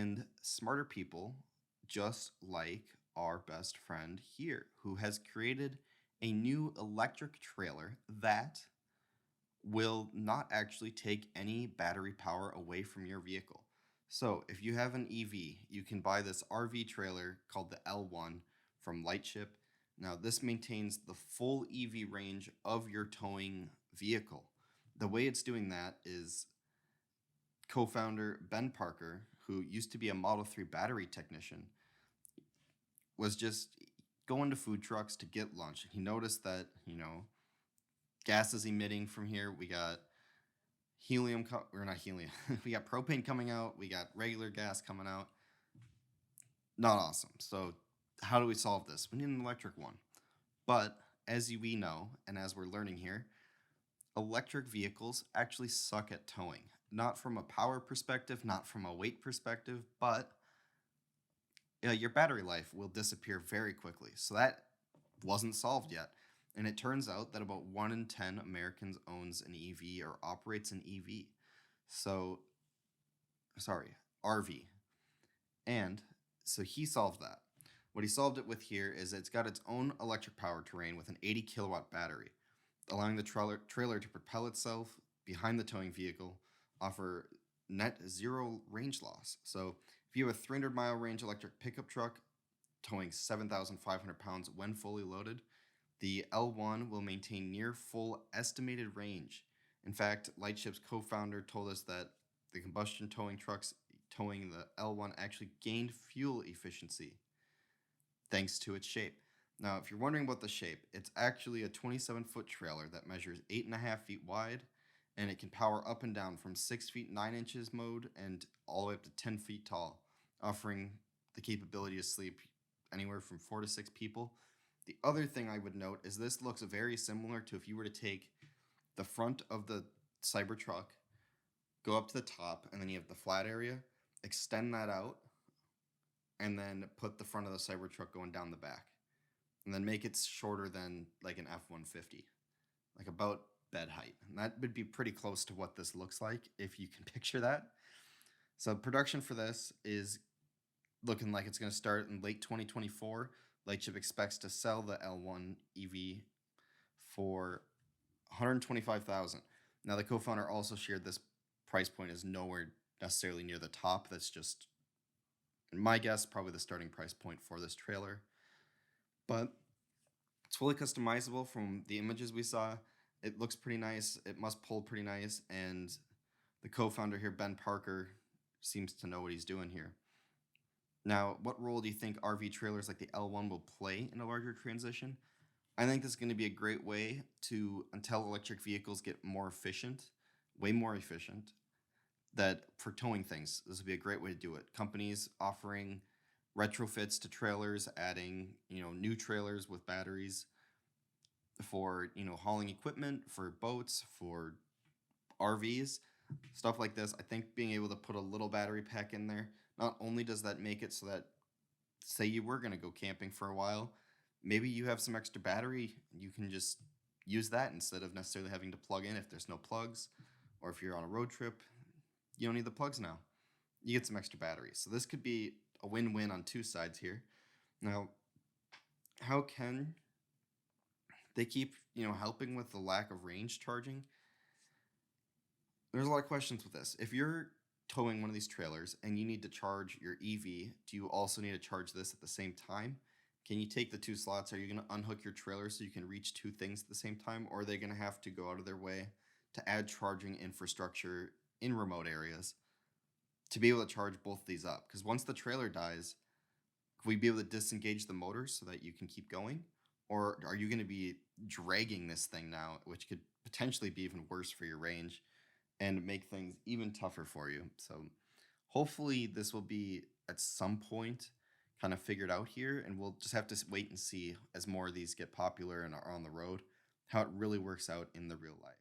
and smarter people, just like our best friend here, who has created a new electric trailer that will not actually take any battery power away from your vehicle. So, if you have an EV, you can buy this RV trailer called the L1 from Lightship. Now, this maintains the full EV range of your towing vehicle. The way it's doing that is co founder Ben Parker, who used to be a Model 3 battery technician, was just going to food trucks to get lunch. He noticed that, gas is emitting from here. We got or not helium, we got propane coming out, we got regular gas coming out. Not awesome. So, how do we solve this? We need an electric one. But as we know, and as we're learning here, electric vehicles actually suck at towing. Not from a power perspective, not from a weight perspective, but your battery life will disappear very quickly. So that wasn't solved yet. And it turns out that about 1 in 10 Americans owns an EV or operates an EV. So, sorry, RV. And so he solved that. What he solved it with here is it's got its own electric power terrain with an 80 kilowatt battery, allowing the trailer to propel itself behind the towing vehicle, offer net zero range loss. So if you have a 300-mile range electric pickup truck towing 7,500 pounds when fully loaded, the L1 will maintain near full estimated range. In fact, Lightship's co-founder told us that the combustion towing trucks towing the L1 actually gained fuel efficiency thanks to its shape. Now, if you're wondering about the shape, it's actually a 27-foot trailer that measures 8.5 feet wide, and it can power up and down from 6 feet 9 inches mode and all the way up to 10 feet tall, offering the capability to sleep anywhere from 4 to 6 people. The other thing I would note is this looks very similar to if you were to take the front of the Cybertruck, go up to the top, and then you have the flat area, extend that out, and then put the front of the Cybertruck going down the back. And then make it shorter than like an F-150, like about bed height. And that would be pretty close to what this looks like if you can picture that. So production for this is looking like it's going to start in late 2024. Lightship expects to sell the L1 EV for $125,000. Now, the co-founder also shared this price point is nowhere necessarily near the top. That's just, in my guess, probably the starting price point for this trailer. But it's fully customizable from the images we saw. It looks pretty nice. It must pull pretty nice. And the co-founder here, Ben Parker, seems to know what he's doing here. Now, what role do you think RV trailers like the L1 will play in a larger transition? I think this is going to be a great way to, until electric vehicles get more efficient, way more efficient, that for towing things, this would be a great way to do it. Companies offering retrofits to trailers, adding, new trailers with batteries for, hauling equipment, for boats, for RVs, stuff like this. I think being able to put a little battery pack in there, not only does that make it so that, say you were going to go camping for a while, maybe you have some extra battery, you can just use that instead of necessarily having to plug in if there's no plugs, or if you're on a road trip, you don't need the plugs now. You get some extra batteries. So this could be a win-win on two sides here. Now, how can they keep, helping with the lack of range charging? There's a lot of questions with this. If you're towing one of these trailers and you need to charge your EV, do you also need to charge this at the same time? Can you take the two slots? Are you going to unhook your trailer so you can reach two things at the same time? Or are they going to have to go out of their way to add charging infrastructure in remote areas to be able to charge both these up? Because once the trailer dies, can we be able to disengage the motors so that you can keep going? Or are you going to be dragging this thing now, which could potentially be even worse for your range and make things even tougher for you? So hopefully this will be at some point kind of figured out here, and we'll just have to wait and see as more of these get popular and are on the road, how it really works out in the real life.